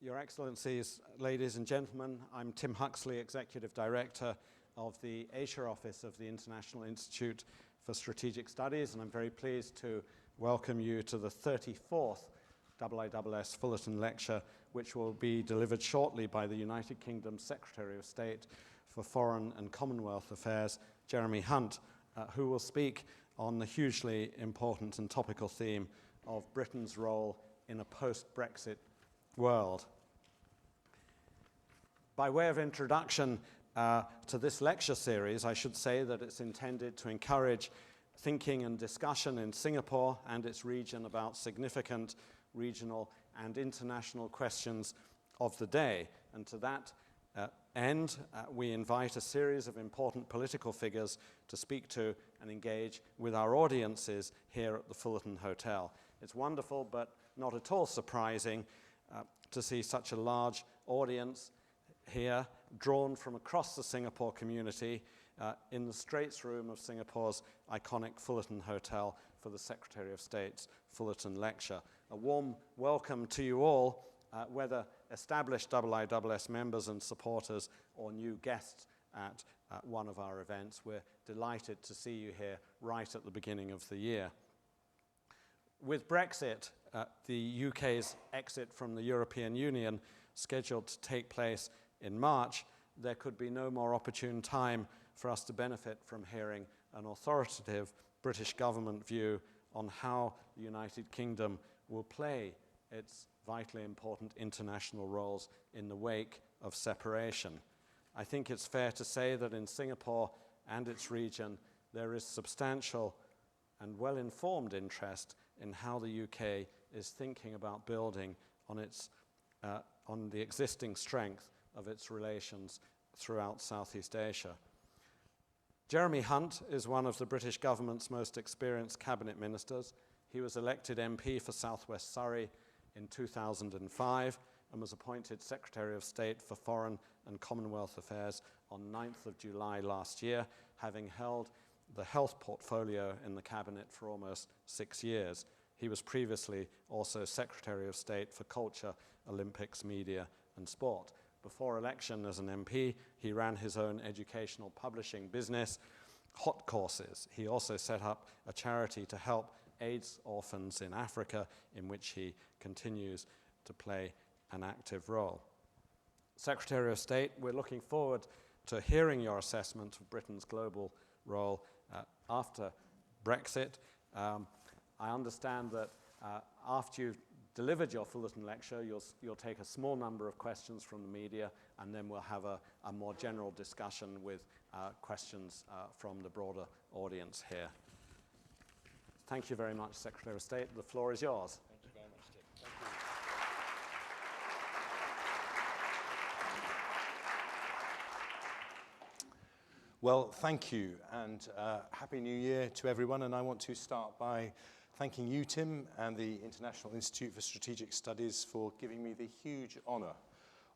Your Excellencies, ladies and gentlemen, I'm Tim Huxley, Executive Director of the Asia Office of the International Institute for Strategic Studies, and I'm very pleased to welcome you to the 34th IISS Fullerton Lecture, which will be delivered shortly by the United Kingdom Secretary of State for Foreign and Commonwealth Affairs, Jeremy Hunt, who will speak on the hugely important and topical theme of Britain's role in a post-Brexit world. By way of introduction to this lecture series, I should say that it's intended to encourage thinking and discussion in Singapore and its region about significant regional and international questions of the day. And to that end, we invite a series of important political figures to speak to and engage with our audiences here at the Fullerton Hotel. It's wonderful, but not at all surprising to see such a large audience here, drawn from across the Singapore community in the Straits Room of Singapore's iconic Fullerton Hotel for the Secretary of State's Fullerton Lecture. A warm welcome to you all, whether established IISS members and supporters or new guests at one of our events. We're delighted to see you here right at the beginning of the year. With Brexit, the UK's exit from the European Union scheduled to take place in March, there could be no more opportune time for us to benefit from hearing an authoritative British government view on how the United Kingdom will play its vitally important international roles in the wake of separation. I think it's fair to say that in Singapore and its region, there is substantial and well-informed interest in how the UK is thinking about building on the existing strength of its relations throughout Southeast Asia. Jeremy Hunt is one of the British government's most experienced cabinet ministers. He was elected MP for South West Surrey in 2005 and was appointed Secretary of State for Foreign and Commonwealth Affairs on 9th of July last year, having held the health portfolio in the cabinet for almost 6 years. He was previously also Secretary of State for Culture, Olympics, Media and Sport. Before election as an MP, he ran his own educational publishing business, Hot Courses. He also set up a charity to help AIDS orphans in Africa, in which he continues to play an active role. Secretary of State, we're looking forward to hearing your assessment of Britain's global role after Brexit. I understand that after you've delivered your Fullerton Lecture, you'll take a small number of questions from the media, and then we'll have a more general discussion with questions from the broader audience here. Thank you very much, Secretary of State. The floor is yours. Thank you very much, Tim. Thank you. Well, thank you, and Happy New Year to everyone. And I want to start by thanking you, Tim, and the International Institute for Strategic Studies for giving me the huge honor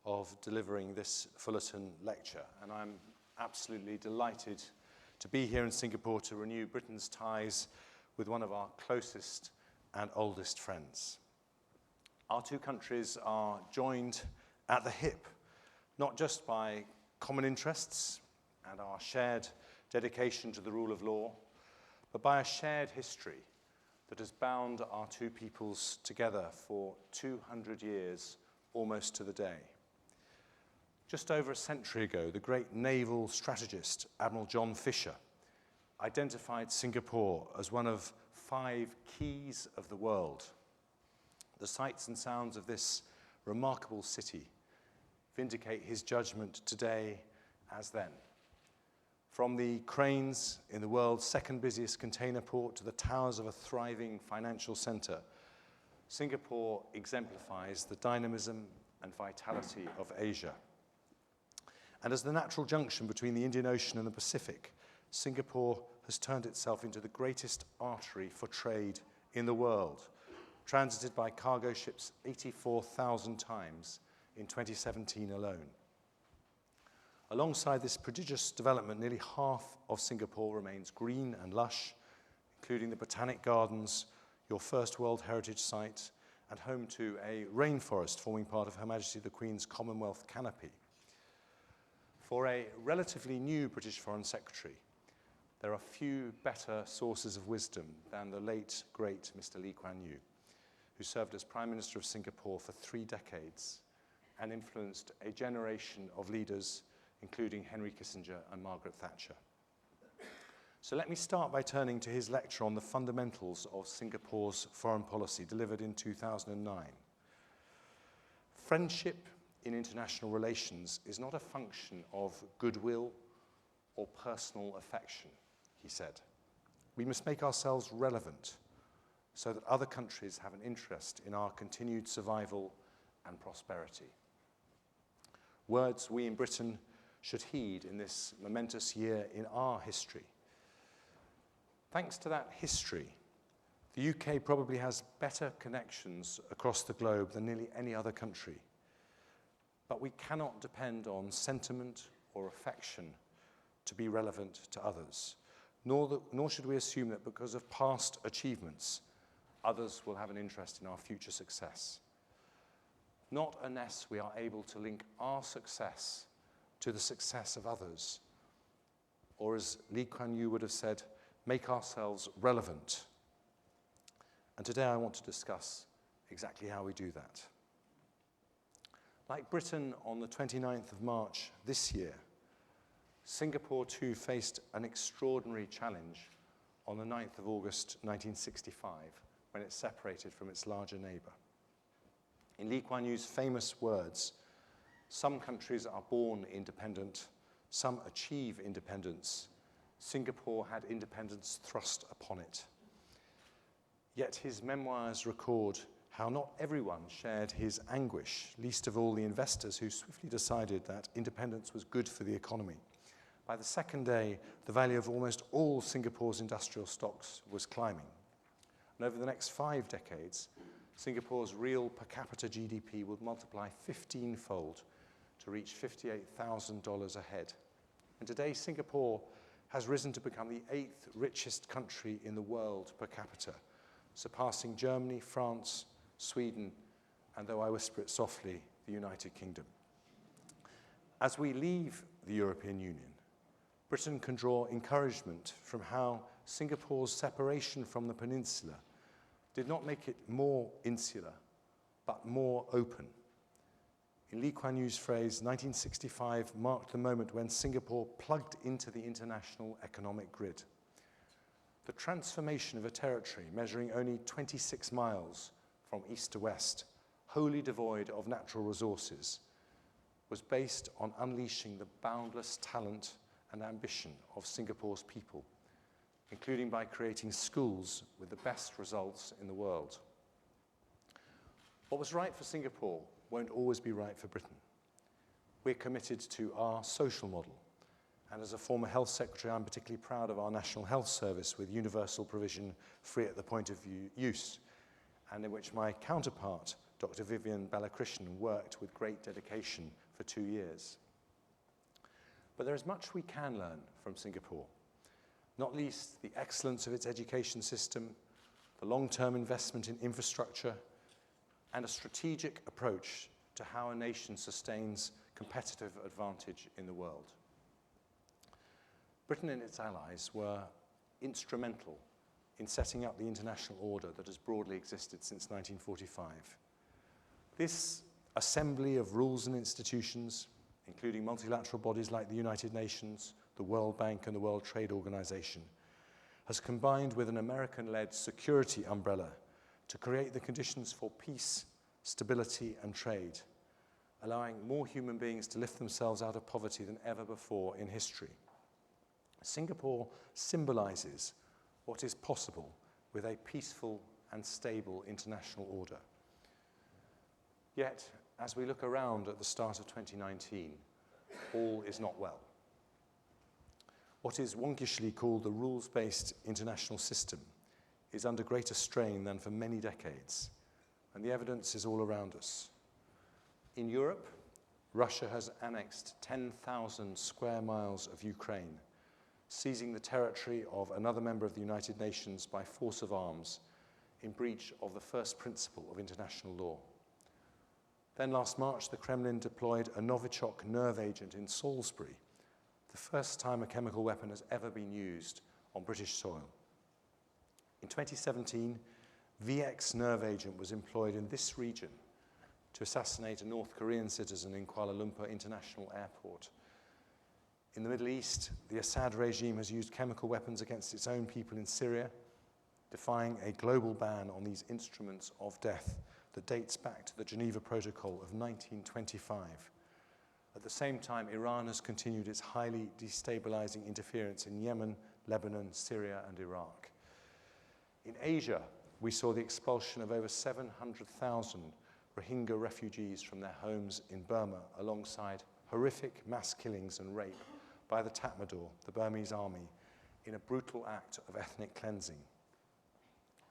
of delivering this Fullerton Lecture. And I'm absolutely delighted to be here in Singapore to renew Britain's ties with one of our closest and oldest friends. Our two countries are joined at the hip, not just by common interests and our shared dedication to the rule of law, but by a shared history that has bound our two peoples together for 200 years, almost to the day. Just over a century ago, the great naval strategist, Admiral John Fisher, identified Singapore as one of 5 keys of the world. The sights and sounds of this remarkable city vindicate his judgment today as then. From the cranes in the world's second busiest container port to the towers of a thriving financial center, Singapore exemplifies the dynamism and vitality of Asia. And as the natural junction between the Indian Ocean and the Pacific, Singapore has turned itself into the greatest artery for trade in the world, transited by cargo ships 84,000 times in 2017 alone. Alongside this prodigious development, nearly half of Singapore remains green and lush, including the Botanic Gardens, your first World Heritage Site, and home to a rainforest forming part of Her Majesty the Queen's Commonwealth canopy. For a relatively new British Foreign Secretary, there are few better sources of wisdom than the late, great Mr. Lee Kuan Yew, who served as Prime Minister of Singapore for 3 decades and influenced a generation of leaders, including Henry Kissinger and Margaret Thatcher. So let me start by turning to his lecture on the fundamentals of Singapore's foreign policy, delivered in 2009. Friendship in international relations is not a function of goodwill or personal affection, he said. We must make ourselves relevant so that other countries have an interest in our continued survival and prosperity. Words we in Britain should heed in this momentous year in our history. Thanks to that history, the UK probably has better connections across the globe than nearly any other country. But we cannot depend on sentiment or affection to be relevant to others, nor should we assume that because of past achievements, others will have an interest in our future success. Not unless we are able to link our success to the success of others, or as Lee Kuan Yew would have said, make ourselves relevant. And today I want to discuss exactly how we do that. Like Britain on the 29th of March this year, Singapore too faced an extraordinary challenge on the 9th of August 1965, when it separated from its larger neighbour. In Lee Kuan Yew's famous words, "Some countries are born independent, some achieve independence. Singapore had independence thrust upon it." Yet his memoirs record how not everyone shared his anguish, least of all the investors who swiftly decided that independence was good for the economy. By the second day, the value of almost all Singapore's industrial stocks was climbing. And over the next 5 decades, Singapore's real per capita GDP would multiply 15-fold to reach $58,000 a head. And today, Singapore has risen to become the 8th richest country in the world per capita, surpassing Germany, France, Sweden, and though I whisper it softly, the United Kingdom. As we leave the European Union, Britain can draw encouragement from how Singapore's separation from the peninsula did not make it more insular, but more open. In Lee Kuan Yew's phrase, 1965 marked the moment when Singapore plugged into the international economic grid. The transformation of a territory measuring only 26 miles from east to west, wholly devoid of natural resources, was based on unleashing the boundless talent and ambition of Singapore's people, including by creating schools with the best results in the world. What was right for Singapore won't always be right for Britain. We're committed to our social model, and as a former health secretary, I'm particularly proud of our National Health Service with universal provision free at the point of use, and in which my counterpart, Dr. Vivian Balakrishnan, worked with great dedication for 2 years. But there is much we can learn from Singapore, not least the excellence of its education system, the long-term investment in infrastructure, and a strategic approach to how a nation sustains competitive advantage in the world. Britain and its allies were instrumental in setting up the international order that has broadly existed since 1945. This assembly of rules and institutions, including multilateral bodies like the United Nations, the World Bank, and the World Trade Organization, has combined with an American-led security umbrella to create the conditions for peace, stability, and trade, allowing more human beings to lift themselves out of poverty than ever before in history. Singapore symbolizes what is possible with a peaceful and stable international order. Yet, as we look around at the start of 2019, all is not well. What is wonkishly called the rules-based international system is under greater strain than for many decades, and the evidence is all around us. In Europe, Russia has annexed 10,000 square miles of Ukraine, seizing the territory of another member of the United Nations by force of arms in breach of the first principle of international law. Then last March, the Kremlin deployed a Novichok nerve agent in Salisbury, the first time a chemical weapon has ever been used on British soil. In 2017, VX nerve agent was employed in this region to assassinate a North Korean citizen in Kuala Lumpur International Airport. In the Middle East, the Assad regime has used chemical weapons against its own people in Syria, defying a global ban on these instruments of death that dates back to the Geneva Protocol of 1925. At the same time, Iran has continued its highly destabilizing interference in Yemen, Lebanon, Syria, and Iraq. In Asia, we saw the expulsion of over 700,000 Rohingya refugees from their homes in Burma, alongside horrific mass killings and rape by the Tatmadaw, the Burmese army, in a brutal act of ethnic cleansing.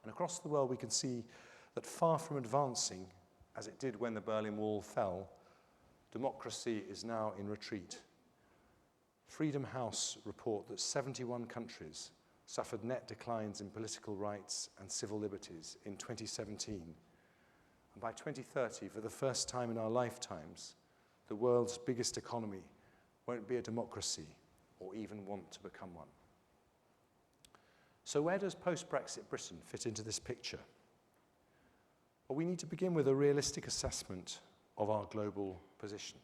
And across the world, we can see that far from advancing, as it did when the Berlin Wall fell, democracy is now in retreat. Freedom House report that 71 countries suffered net declines in political rights and civil liberties in 2017. And by 2030, for the first time in our lifetimes, the world's biggest economy won't be a democracy or even want to become one. So where does post-Brexit Britain fit into this picture? Well, we need to begin with a realistic assessment of our global position.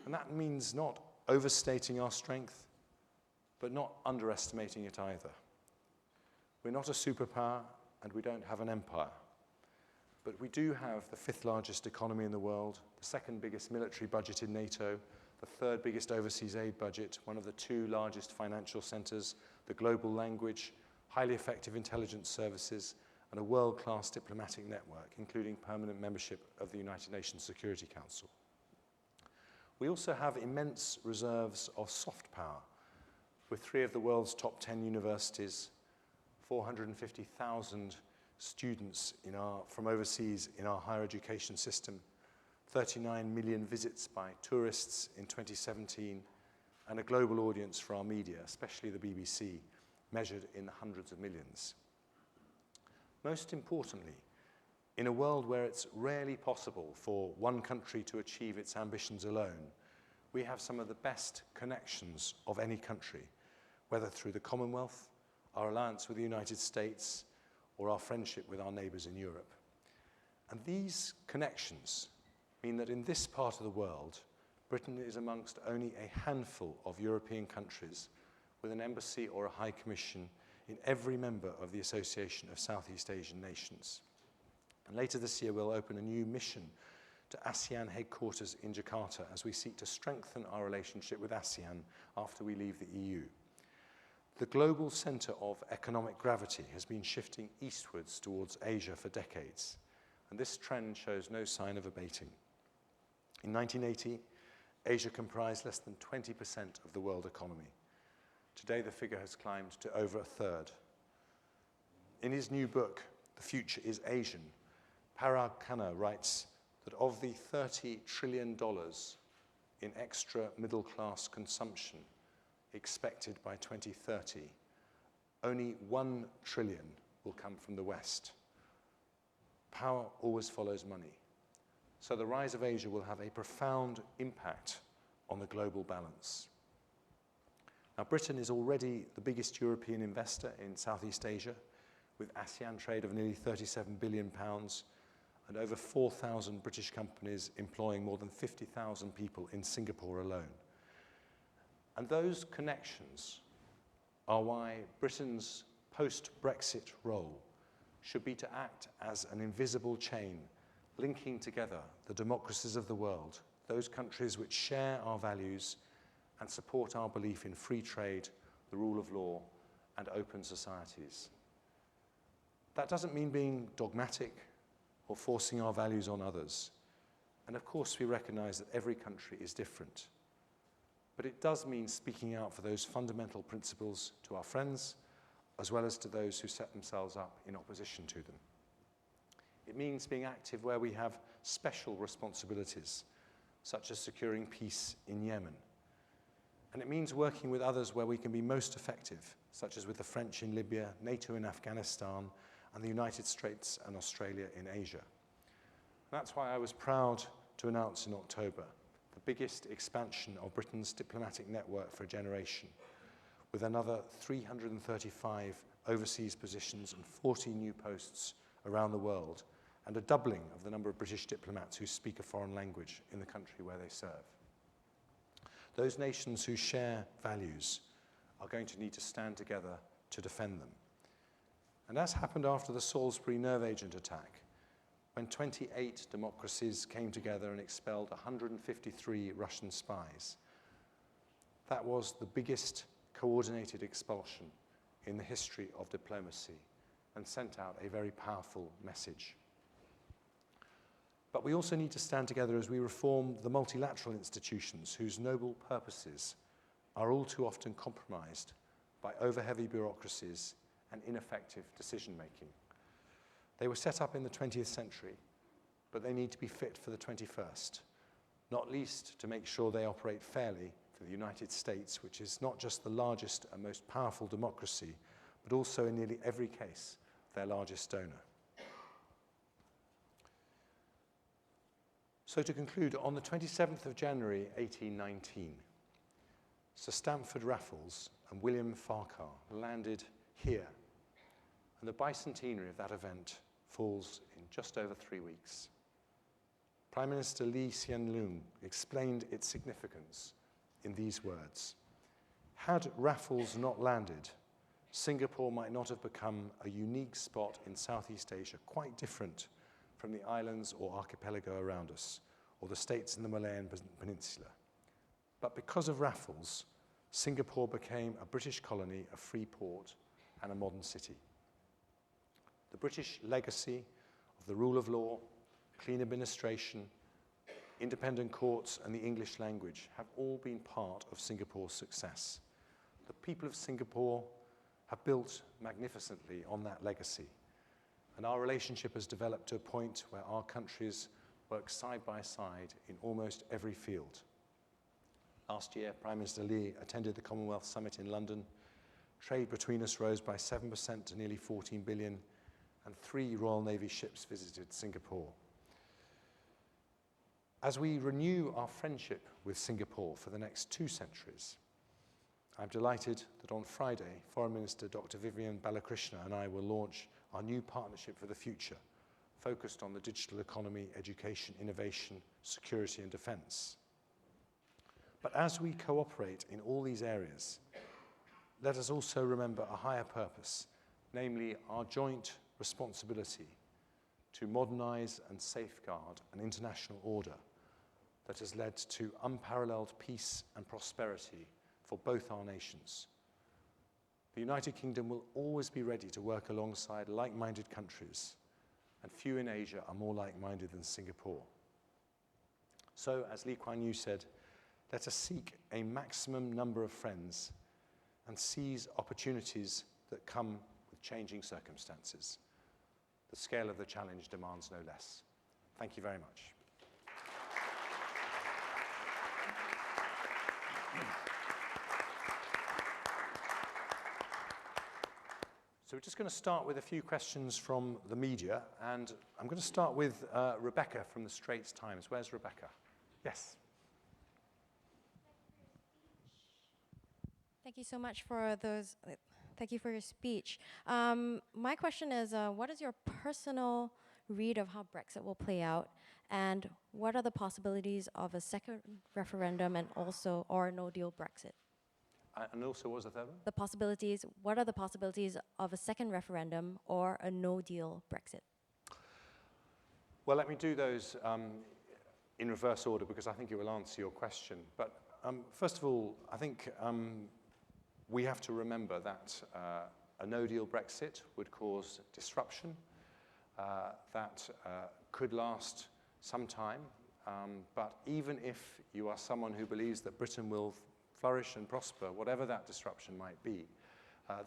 And that means not overstating our strength, but not underestimating it either. We're not a superpower, and we don't have an empire. But we do have the 5th largest economy in the world, the 2nd biggest military budget in NATO, the 3rd biggest overseas aid budget, one of the 2 largest financial centers, the global language, highly effective intelligence services, and a world-class diplomatic network, including permanent membership of the United Nations Security Council. We also have immense reserves of soft power, with 3 of the world's top 10 universities, 450,000 students from overseas in our higher education system, 39 million visits by tourists in 2017, and a global audience for our media, especially the BBC, measured in the hundreds of millions. Most importantly, in a world where it's rarely possible for one country to achieve its ambitions alone, we have some of the best connections of any country, whether through the Commonwealth, our alliance with the United States, or our friendship with our neighbours in Europe. And these connections mean that in this part of the world, Britain is amongst only a handful of European countries with an embassy or a high commission in every member of the Association of Southeast Asian Nations. And later this year, we'll open a new mission to ASEAN headquarters in Jakarta as we seek to strengthen our relationship with ASEAN after we leave the EU. The global centre of economic gravity has been shifting eastwards towards Asia for decades, and this trend shows no sign of abating. In 1980, Asia comprised less than 20% of the world economy. Today, the figure has climbed to over a third. In his new book, The Future is Asian, Parag Khanna writes that of the $30 trillion in extra middle-class consumption expected by 2030, only $1 trillion will come from the West. Power always follows money. So the rise of Asia will have a profound impact on the global balance. Now, Britain is already the biggest European investor in Southeast Asia, with ASEAN trade of nearly £37 billion and over 4,000 British companies employing more than 50,000 people in Singapore alone. And those connections are why Britain's post-Brexit role should be to act as an invisible chain linking together the democracies of the world, those countries which share our values and support our belief in free trade, the rule of law, and open societies. That doesn't mean being dogmatic or forcing our values on others. And of course, we recognize that every country is different. But it does mean speaking out for those fundamental principles to our friends, as well as to those who set themselves up in opposition to them. It means being active where we have special responsibilities, such as securing peace in Yemen. And it means working with others where we can be most effective, such as with the French in Libya, NATO in Afghanistan, and the United States and Australia in Asia. That's why I was proud to announce in October the biggest expansion of Britain's diplomatic network for a generation, with another 335 overseas positions and 40 new posts around the world, and a doubling of the number of British diplomats who speak a foreign language in the country where they serve. Those nations who share values are going to need to stand together to defend them. And as happened after the Salisbury nerve agent attack, when 28 democracies came together and expelled 153 Russian spies, that was the biggest coordinated expulsion in the history of diplomacy and sent out a very powerful message. But we also need to stand together as we reform the multilateral institutions whose noble purposes are all too often compromised by over-heavy bureaucracies and ineffective decision-making. They were set up in the 20th century, but they need to be fit for the 21st, not least to make sure they operate fairly for the United States, which is not just the largest and most powerful democracy, but also in nearly every case, their largest donor. So to conclude, on the 27th of January 1819, Sir Stamford Raffles and William Farquhar landed here, and the bicentenary of that event falls in just over 3 weeks. Prime Minister Lee Hsien Loong explained its significance in these words: "Had Raffles not landed, Singapore might not have become a unique spot in Southeast Asia, quite different from the islands or archipelago around us, or the states in the Malayan Peninsula. But because of Raffles, Singapore became a British colony, a free port, and a modern city." The British legacy of the rule of law, clean administration, independent courts, and the English language have all been part of Singapore's success. The people of Singapore have built magnificently on that legacy, and our relationship has developed to a point where our countries work side by side in almost every field. Last year, Prime Minister Lee attended the Commonwealth Summit in London. Trade between us rose by 7% to nearly 14 billion, and 3 Royal Navy ships visited Singapore. As we renew our friendship with Singapore for the next 2 centuries, I'm delighted that on Friday, Foreign Minister Dr. Vivian Balakrishnan and I will launch our new partnership for the future, focused on the digital economy, education, innovation, security, and defense. But as we cooperate in all these areas, let us also remember a higher purpose, namely our joint responsibility to modernize and safeguard an international order that has led to unparalleled peace and prosperity for both our nations. The United Kingdom will always be ready to work alongside like-minded countries, and few in Asia are more like-minded than Singapore. So, as Lee Kuan Yew said, let us seek a maximum number of friends and seize opportunities that come with changing circumstances. The scale of the challenge demands no less. Thank you very much. So we're just going to start with a few questions from the media, and I'm going to start with Rebecca from the Straits Times. Where's Rebecca? Yes. Thank you so much for those. Thank you for your speech. My question is, what is your personal read of how Brexit will play out, and what are the possibilities of a second referendum and also or no deal Brexit? And also, what was the third one? The possibilities. What are the possibilities of a second referendum or a no deal Brexit? Well, let me do those in reverse order because I think it will answer your question. But first of all, I think we have to remember that a no-deal Brexit would cause disruption that could last some time. But even if you are someone who believes that Britain will flourish and prosper, whatever that disruption might be,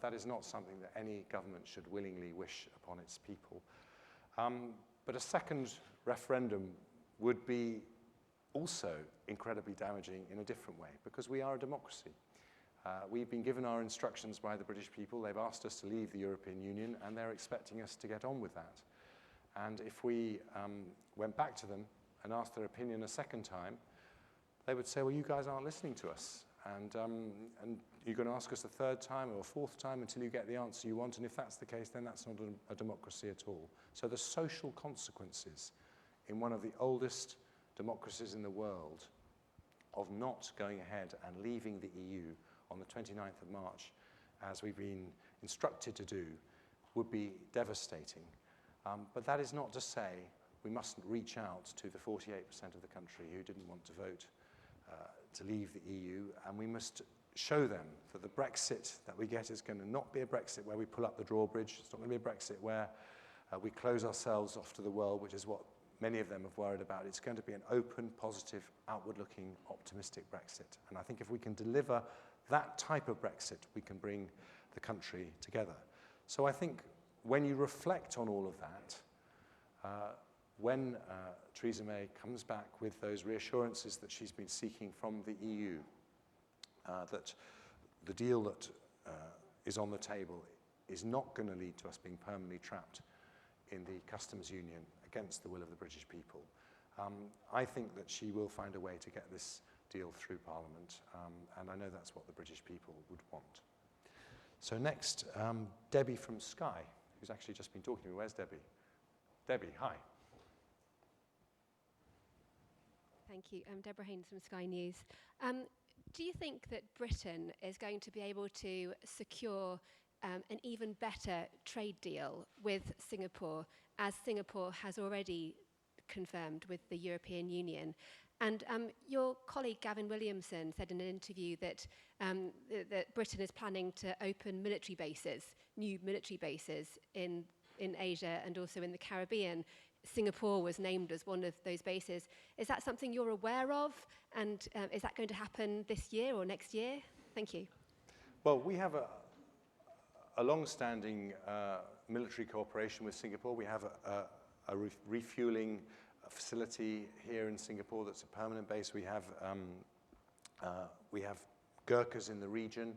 that is not something that any government should willingly wish upon its people. But a second referendum would be also incredibly damaging in a different way, because we are a democracy. We've been given our instructions by the British people. They've asked us to leave the European Union, and they're expecting us to get on with that. And if we went back to them and asked their opinion a second time, they would say, well, you guys aren't listening to us. And you're going to ask us a third time or a fourth time until you get the answer you want. And if that's the case, then that's not a democracy at all. So the social consequences in one of the oldest democracies in the world of not going ahead and leaving the EU on the 29th of March, as we've been instructed to do, would be devastating. But that is not to say we mustn't reach out to the 48% of the country who didn't want to vote to leave the EU, and we must show them that the Brexit that we get is going to not be a Brexit where we pull up the drawbridge. It's not going to be a Brexit where we close ourselves off to the world, which is what many of them have worried about. It's going to be an open, positive, outward-looking, optimistic Brexit. And I think if we can deliver that type of Brexit, we can bring the country together. So I think when you reflect on all of that, when Theresa May comes back with those reassurances that she's been seeking from the EU, that the deal that is on the table is not going to lead to us being permanently trapped in the customs union against the will of the British people, I think that she will find a way to get this deal through Parliament, and I know that's what the British people would want. So next, Debbie from Sky, who's actually just been talking to me. Where's Debbie? Debbie, hi. Thank you. I'm Deborah Haynes from Sky News. Do you think that Britain is going to be able to secure an even better trade deal with Singapore, as Singapore has already confirmed with the European Union? And your colleague Gavin Williamson said in an interview that, that Britain is planning to open military bases, new military bases in Asia and also in the Caribbean. Singapore was named as one of those bases. Is that something you're aware of? And is that going to happen this year or next year? Thank you. Well, we have a long-standing military cooperation with Singapore. We have a refueling facility here in Singapore that's a permanent base. We have Gurkhas in the region.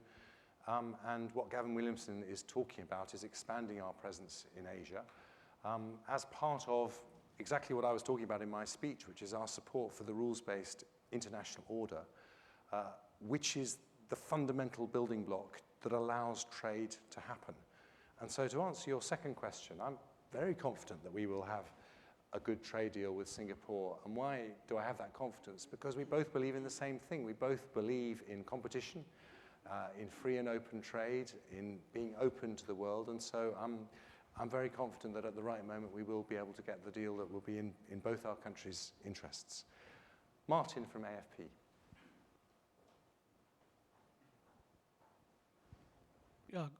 And what Gavin Williamson is talking about is expanding our presence in Asia as part of exactly what I was talking about in my speech, which is our support for the rules-based international order, which is the fundamental building block that allows trade to happen. And so to answer your second question, I'm very confident that we will have a good trade deal with Singapore. And why do I have that confidence? Because we both believe in the same thing. We both believe in competition, in free and open trade, in being open to the world. And so I'm very confident that at the right moment we will be able to get the deal that will be in both our countries' interests. Martin from AFP.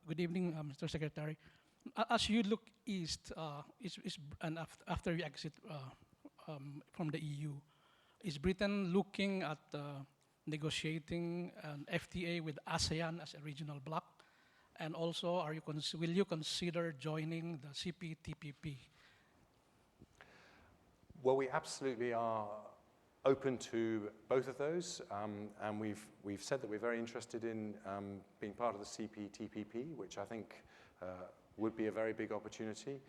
Good evening, Mr. Secretary. As you look east, and after you exit from the EU, is Britain looking at negotiating an FTA with ASEAN as a regional bloc? And also, will you consider joining the CPTPP? Well, we absolutely are open to both of those, and we've said that we're very interested in being part of the CPTPP, which I think would be a very big opportunity.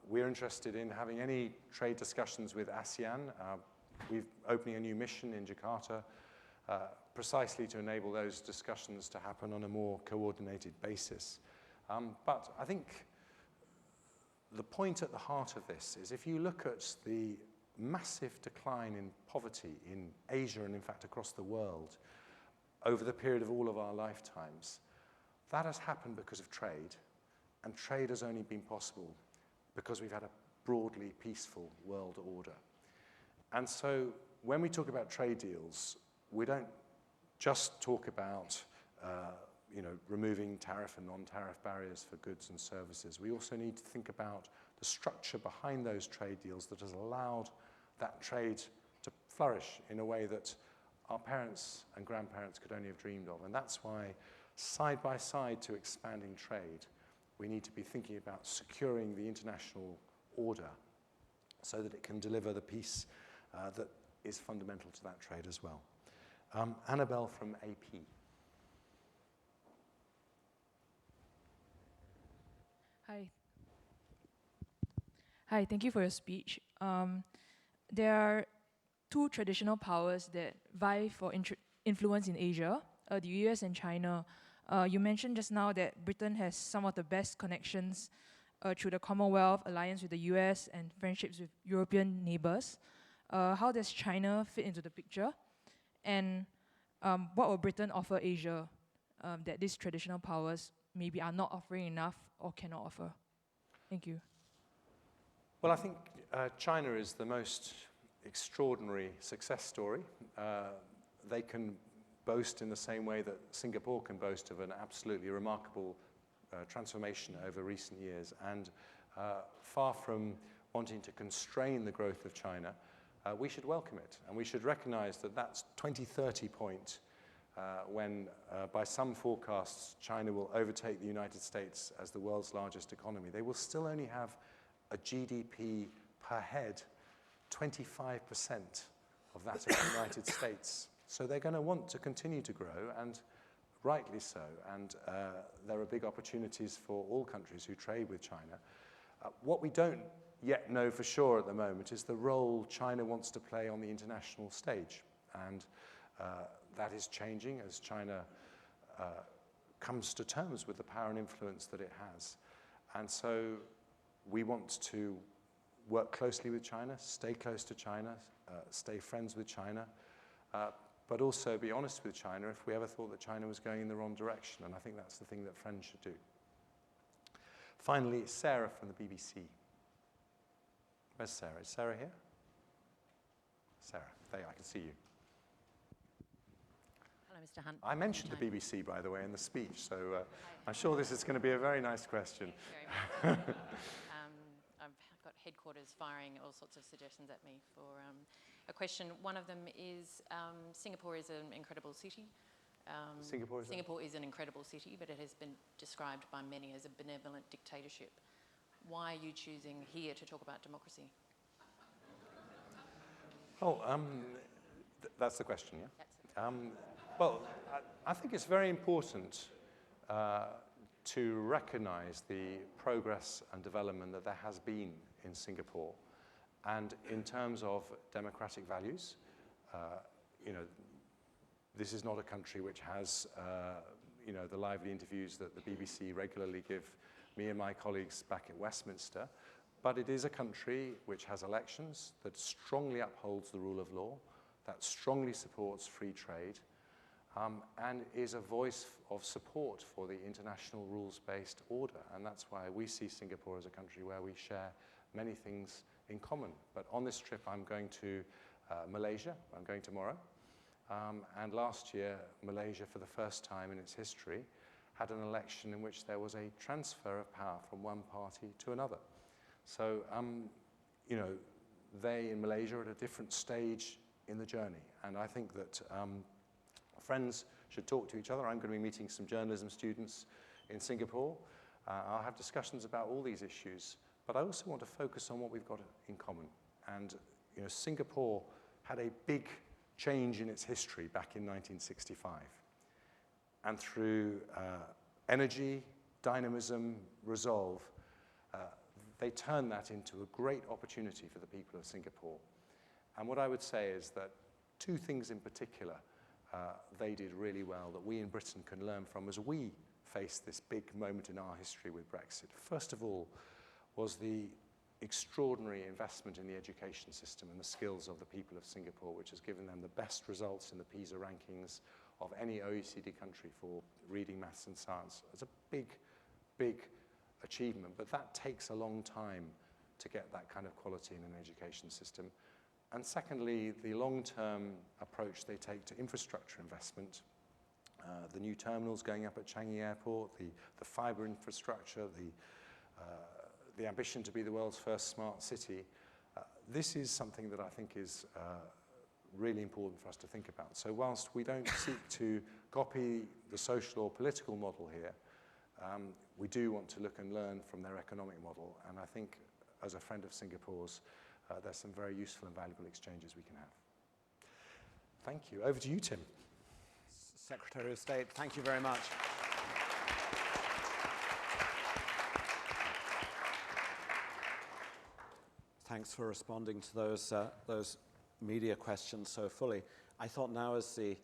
We're interested in having any trade discussions with ASEAN. We're opening a new mission in Jakarta precisely to enable those discussions to happen on a more coordinated basis. But I think the point at the heart of this is if you look at the massive decline in poverty in Asia and in fact across the world over the period of all of our lifetimes, that has happened because of trade, and trade has only been possible because we've had a broadly peaceful world order. And so when we talk about trade deals, we don't just talk about removing tariff and non-tariff barriers for goods and services. We also need to think about the structure behind those trade deals that has allowed that trade to flourish in a way that our parents and grandparents could only have dreamed of. And that's why, side by side to expanding trade, we need to be thinking about securing the international order so that it can deliver the peace that is fundamental to that trade as well. Annabelle from AP. Hi, thank you for your speech. There are two traditional powers that vie for influence in Asia, the US and China. You mentioned just now that Britain has some of the best connections through the Commonwealth, alliance with the US, and friendships with European neighbors. How does China fit into the picture? And what will Britain offer Asia that these traditional powers maybe are not offering enough or cannot offer? Thank you. Well, I think China is the most extraordinary success story. They can boast in the same way that Singapore can boast of an absolutely remarkable transformation over recent years. And far from wanting to constrain the growth of China, we should welcome it. And we should recognize that that's 2030 point when, by some forecasts, China will overtake the United States as the world's largest economy. They will still only have a GDP per head 25% of that of the United States. So they're going to want to continue to grow, and rightly so. And there are big opportunities for all countries who trade with China. What we don't yet know for sure at the moment is the role China wants to play on the international stage. And that is changing as China comes to terms with the power and influence that it has. And so we want to work closely with China, stay close to China, stay friends with China, but also be honest with China if we ever thought that China was going in the wrong direction. And I think that's the thing that friends should do. Finally, Sarah from the BBC. Where's Sarah? Is Sarah here? Sarah, there, I can see you. Hello, Mr. Hunt. I mentioned the BBC, by the way, in the speech, so I'm sure this is going to be a very nice question. Very much. I've got headquarters firing all sorts of suggestions at me for a question. One of them is Singapore is an incredible city. Singapore is an incredible city, but it has been described by many as a benevolent dictatorship. Why are you choosing here to talk about democracy? Oh, that's the question, yeah? That's it. Well, I think it's very important to recognize the progress and development that there has been in Singapore. And in terms of democratic values, you know, this is not a country which has, you know, the lively interviews that the BBC regularly give me and my colleagues back at Westminster, but it is a country which has elections, that strongly upholds the rule of law, that strongly supports free trade, and is a voice of support for the international rules-based order. And that's why we see Singapore as a country where we share many things in common. But on this trip, I'm going to Malaysia. I'm going tomorrow. And last year, Malaysia, for the first time in its history, had an election in which there was a transfer of power from one party to another. So, you know, they in Malaysia are at a different stage in the journey. And I think that friends should talk to each other. I'm going to be meeting some journalism students in Singapore. I'll have discussions about all these issues, but I also want to focus on what we've got in common. And, you know, Singapore had a big change in its history back in 1965. And through energy, dynamism, resolve, they turned that into a great opportunity for the people of Singapore. And what I would say is that two things in particular they did really well that we in Britain can learn from as we face this big moment in our history with Brexit. First of all was the extraordinary investment in the education system and the skills of the people of Singapore, which has given them the best results in the PISA rankings of any OECD country for reading, maths and science. It's a big, big achievement, but that takes a long time to get that kind of quality in an education system. And secondly, the long-term approach they take to infrastructure investment, the new terminals going up at Changi Airport, the fibre infrastructure, the ambition to be the world's first smart city. This is something that I think is really important for us to think about. So whilst we don't seek to copy the social or political model here, we do want to look and learn from their economic model. And I think as a friend of Singapore's, there's some very useful and valuable exchanges we can have. Thank you. Over to you, Tim. Secretary of State, thank you very much. thanks for responding to those media questions so fully. I thought now is the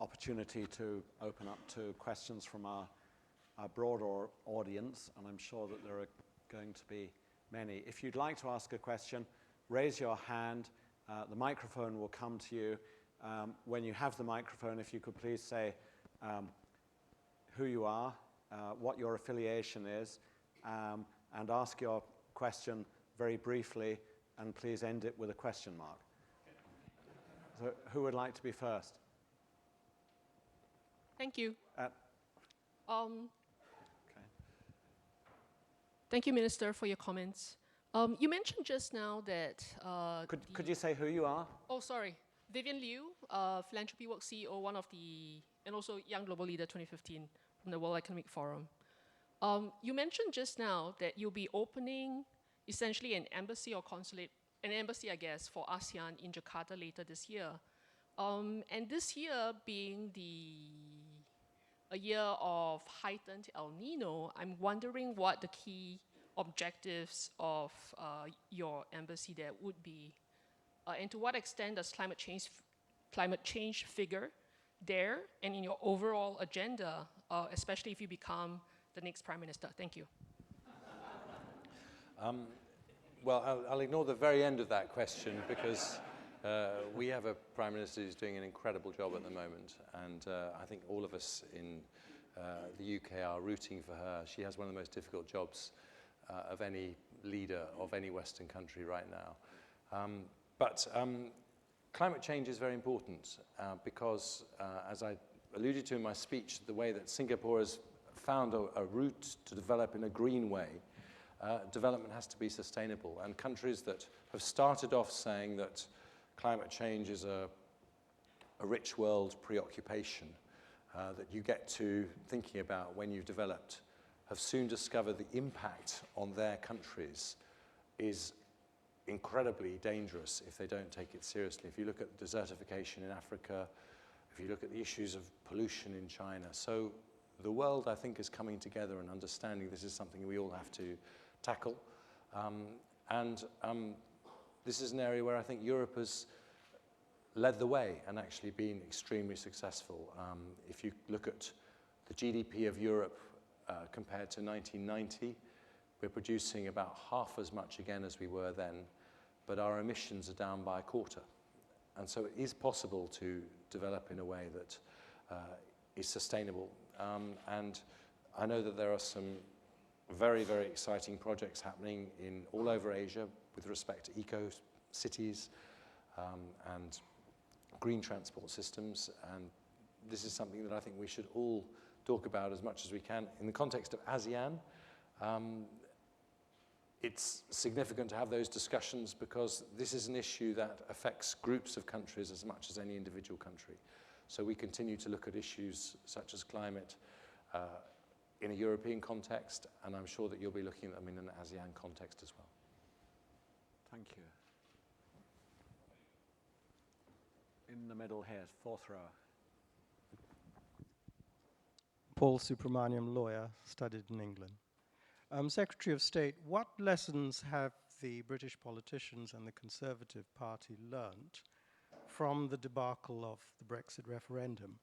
opportunity to open up to questions from our broader audience, and I'm sure that there are going to be many. If you'd like to ask a question, raise your hand. The microphone will come to you. When you have the microphone, if you could please say who you are, what your affiliation is, and ask your question very briefly, and please end it with a question mark. So who would like to be first? Thank you. Okay. Thank you, Minister, for your comments. You mentioned just now that... Could you say who you are? Oh, sorry. Vivian Liu, Philanthropy Work CEO, and also Young Global Leader 2015 from the World Economic Forum. You mentioned just now that you'll be opening essentially an embassy or consulate, an embassy, I guess, for ASEAN in Jakarta later this year. And this year being a year of heightened El Nino, I'm wondering what the key objectives of your embassy there would be, and to what extent does climate change figure there and in your overall agenda, especially if you become the next Prime Minister? Thank you. Well, I'll ignore the very end of that question because we have a Prime Minister who's doing an incredible job at the moment, and I think all of us in the UK are rooting for her. She has one of the most difficult jobs of any leader of any Western country right now. But climate change is very important because, as I alluded to in my speech, the way that Singapore has found a route to develop in a green way, development has to be sustainable. And countries that have started off saying that climate change is a rich world preoccupation that you get to thinking about when you've developed, have soon discovered the impact on their countries is incredibly dangerous if they don't take it seriously. If you look at desertification in Africa, if you look at the issues of pollution in China. So the world, I think, is coming together and understanding this is something we all have to tackle. This is an area where I think Europe has led the way and actually been extremely successful. If you look at the GDP of Europe compared to 1990, we're producing about half as much again as we were then, but our emissions are down by a quarter. And so it is possible to develop in a way that is sustainable. And I know that there are some very, very exciting projects happening in all over Asia with respect to eco-cities and green transport systems. And this is something that I think we should all talk about as much as we can. In the context of ASEAN, it's significant to have those discussions because this is an issue that affects groups of countries as much as any individual country. So we continue to look at issues such as climate in a European context, and I'm sure that you'll be looking at them in an ASEAN context as well. Thank you. In the middle here, fourth row. Paul Subramaniam, lawyer, studied in England. Secretary of State, what lessons have the British politicians and the Conservative Party learnt from the debacle of the Brexit referendum,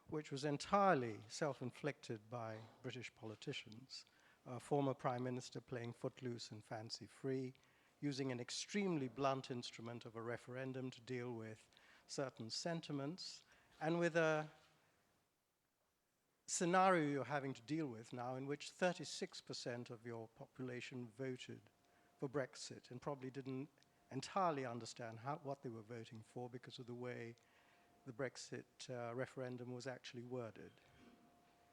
which was entirely self-inflicted by British politicians, former Prime Minister playing footloose and fancy-free, using an extremely blunt instrument of a referendum to deal with certain sentiments, and with a scenario you're having to deal with now in which 36% of your population voted for Brexit and probably didn't entirely understand what they were voting for because of the way the Brexit referendum was actually worded.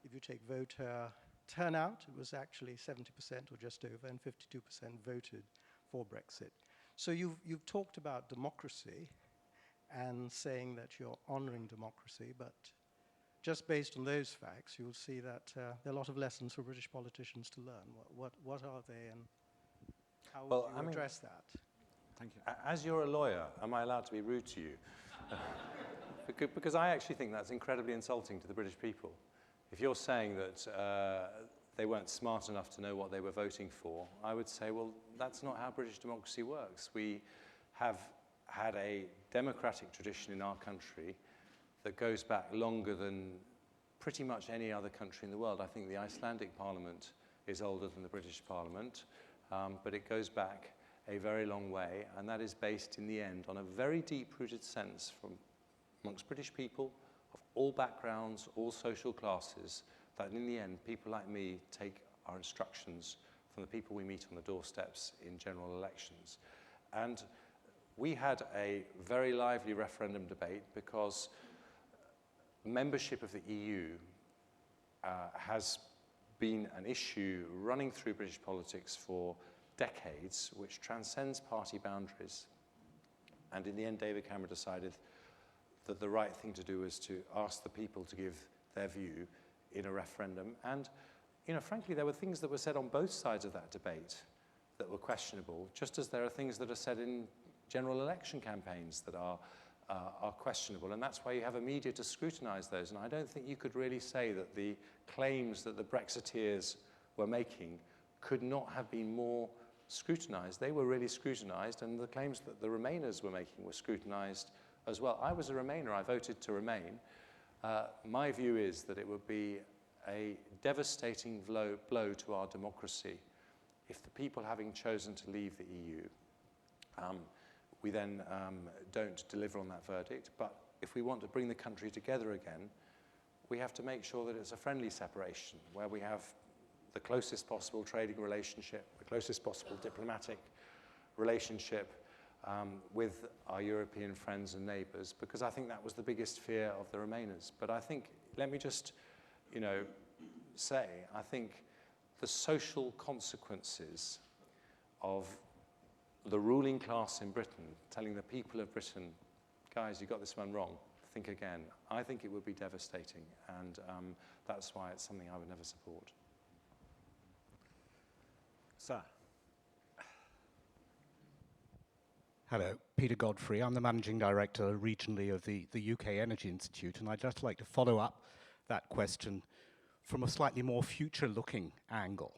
If you take voter turnout, it was actually 70% or just over, and 52% voted for Brexit. So you've talked about democracy and saying that you're honoring democracy, but just based on those facts, you'll see that there are a lot of lessons for British politicians to learn. What are they, and how would you address that? Thank you. As you're a lawyer, am I allowed to be rude to you? Because I actually think that's incredibly insulting to the British people. If you're saying that they weren't smart enough to know what they were voting for, I would say, well, that's not how British democracy works. We have had a democratic tradition in our country that goes back longer than pretty much any other country in the world. I think the Icelandic parliament is older than the British parliament, but it goes back a very long way, and that is based in the end on a very deep-rooted sense from amongst British people of all backgrounds, all social classes, that in the end, people like me take our instructions from the people we meet on the doorsteps in general elections. And we had a very lively referendum debate because membership of the EU has been an issue running through British politics for decades, which transcends party boundaries. And in the end, David Cameron decided that the right thing to do was to ask the people to give their view in a referendum. And, you know, frankly, there were things that were said on both sides of that debate that were questionable, just as there are things that are said in general election campaigns that are questionable. And that's why you have a media to scrutinize those. And I don't think you could really say that the claims that the Brexiteers were making could not have been more scrutinized. They were really scrutinized, and the claims that the Remainers were making were scrutinized as well. I was a Remainer. I voted to remain. My view is that it would be a devastating blow to our democracy if the people, having chosen to leave the EU, we then don't deliver on that verdict. But if we want to bring the country together again, we have to make sure that it's a friendly separation, where we have the closest possible trading relationship, the closest possible diplomatic relationship with our European friends and neighbours, because I think that was the biggest fear of the Remainers. But I think, let me just, you know, say, I think the social consequences of the ruling class in Britain telling the people of Britain, guys, you got this one wrong, think again. I think it would be devastating, and that's why it's something I would never support. Sir. Hello, Peter Godfrey. I'm the Managing Director regionally of the UK Energy Institute, and I'd just like to follow up that question from a slightly more future-looking angle.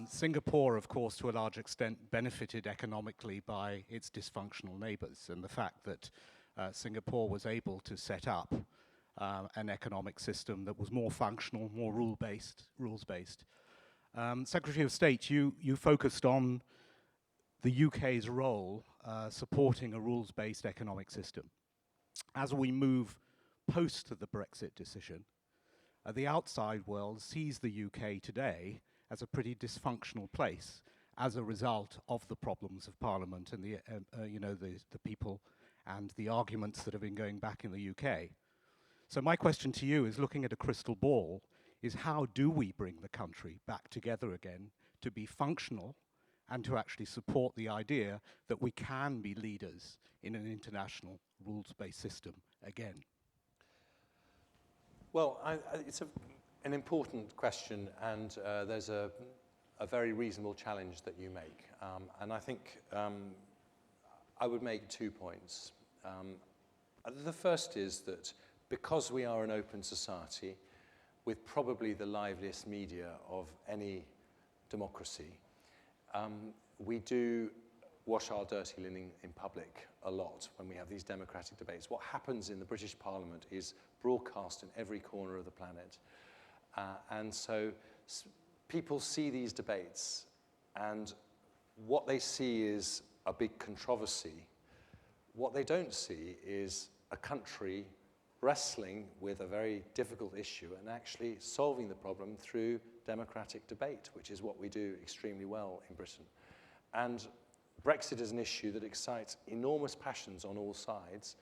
Singapore, of course, to a large extent, benefited economically by its dysfunctional neighbours, and the fact that Singapore was able to set up an economic system that was more functional, more rules-based. Secretary of State, you focused on the UK's role supporting a rules-based economic system. As we move post the Brexit decision, the outside world sees the UK today as a pretty dysfunctional place as a result of the problems of Parliament and the people and the arguments that have been going back in the UK. So my question to you is, looking at a crystal ball, is how do we bring the country back together again to be functional and to actually support the idea that we can be leaders in an international rules-based system again? Well, it's an important question, and there's a very reasonable challenge that you make. And I think I would make 2 points. The first is that because we are an open society with probably the liveliest media of any democracy, we do wash our dirty linen in public a lot when we have these democratic debates. What happens in the British Parliament is broadcast in every corner of the planet. And so people see these debates, and what they see is a big controversy. What they don't see is a country wrestling with a very difficult issue and actually solving the problem through democratic debate, which is what we do extremely well in Britain. And Brexit is an issue that excites enormous passions on all sides,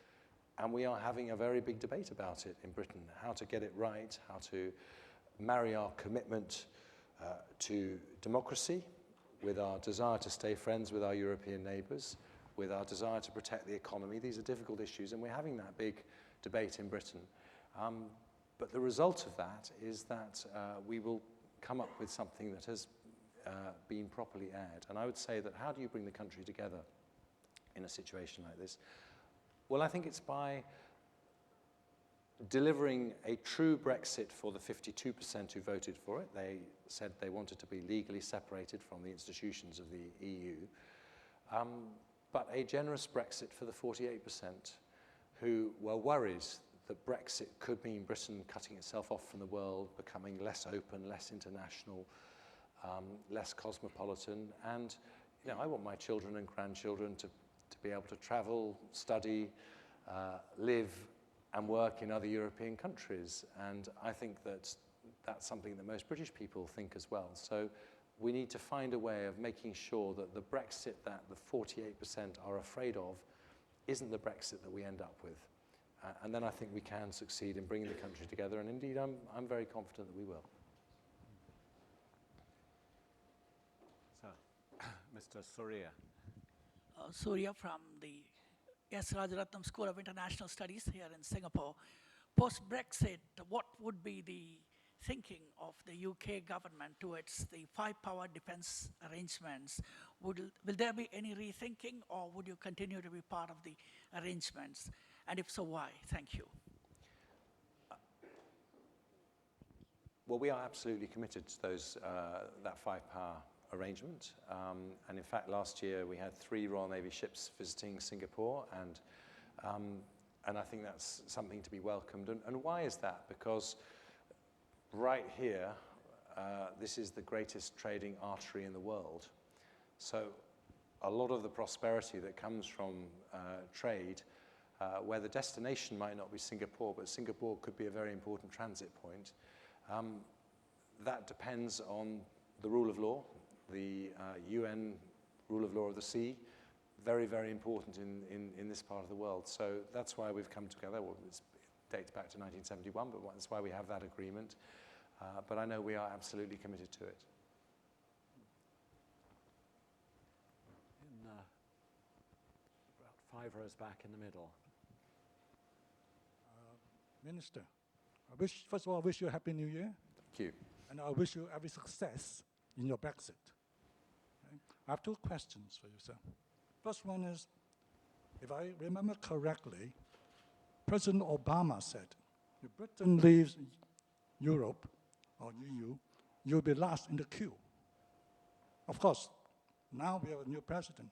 and we are having a very big debate about it in Britain, how to get it right, how to marry our commitment to democracy with our desire to stay friends with our European neighbours, with our desire to protect the economy. These are difficult issues, and we're having that big debate in Britain. But the result of that is that we will come up with something that has been properly aired. And I would say that how do you bring the country together in a situation like this? Well, I think it's by delivering a true Brexit for the 52% who voted for it. They said they wanted to be legally separated from the institutions of the EU. But a generous Brexit for the 48% who were worried that Brexit could mean Britain cutting itself off from the world, becoming less open, less international, less cosmopolitan. And I want my children and grandchildren to be able to travel, study, live and work in other European countries. And I think that that's something that most British people think as well. So we need to find a way of making sure that the Brexit that the 48% are afraid of isn't the Brexit that we end up with. And then I think we can succeed in bringing the country together. And indeed, I'm very confident that we will. So, Mr. Surya. Surya from the S. Rajaratnam School of International Studies here in Singapore. Post-Brexit, what would be the thinking of the UK government towards the five-power defense arrangements? Will there be any rethinking, or would you continue to be part of the arrangements? And if so, why? Thank you. Well, we are absolutely committed to that five-power arrangement. And in fact, last year we had 3 Royal Navy ships visiting Singapore, and I think that's something to be welcomed. And why is that? Because right here, this is the greatest trading artery in the world. So a lot of the prosperity that comes from trade, where the destination might not be Singapore, but Singapore could be a very important transit point, that depends on the rule of law, the UN rule of law of the sea, very, very important in this part of the world. So that's why we've come together. Well, it dates back to 1971, but that's why we have that agreement. But I know we are absolutely committed to it. In about 5 rows back in the middle. Minister, first of all, I wish you a Happy New Year. Thank you. And I wish you every success in your Brexit. Okay? I have 2 questions for you, sir. First one is, if I remember correctly, President Obama said, if Britain leaves Europe or EU, you'll be last in the queue. Of course, now we have a new president.